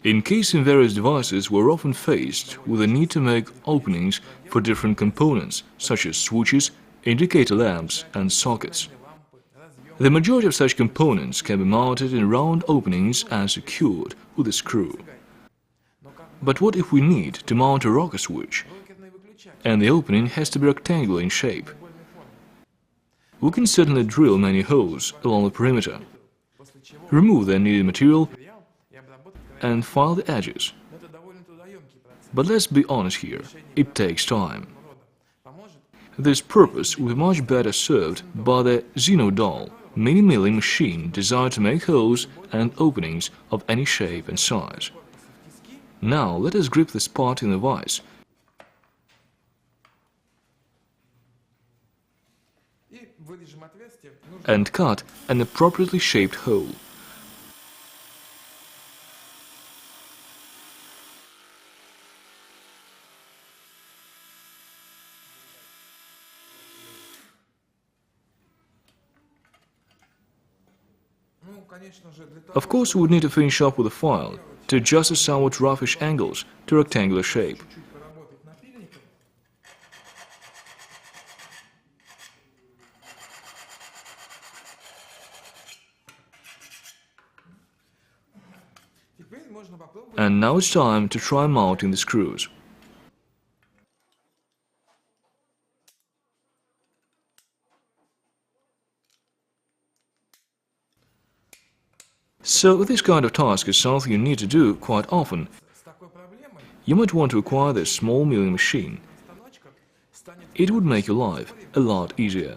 In case in various devices, we're often faced with the need to make openings for different components, such as switches, indicator lamps, and sockets. The majority of such components can be mounted in round openings and secured with a screw. But what if we need to mount a rocker switch, and the opening has to be rectangular in shape? We can certainly drill many holes along the perimeter, remove the unneeded material, and file the edges. But let's be honest here, it takes time. This purpose will be much better served by the XENDOLL mini milling machine designed to make holes and openings of any shape and size. Now let us grip this part in the vise and cut an appropriately shaped hole. Of course, we would need to finish up with a file to adjust the somewhat roughish angles to rectangular shape. And now it's time to try mounting the screws. So this kind of task is something you need to do quite often. You might want to acquire this small milling machine. It would make your life a lot easier.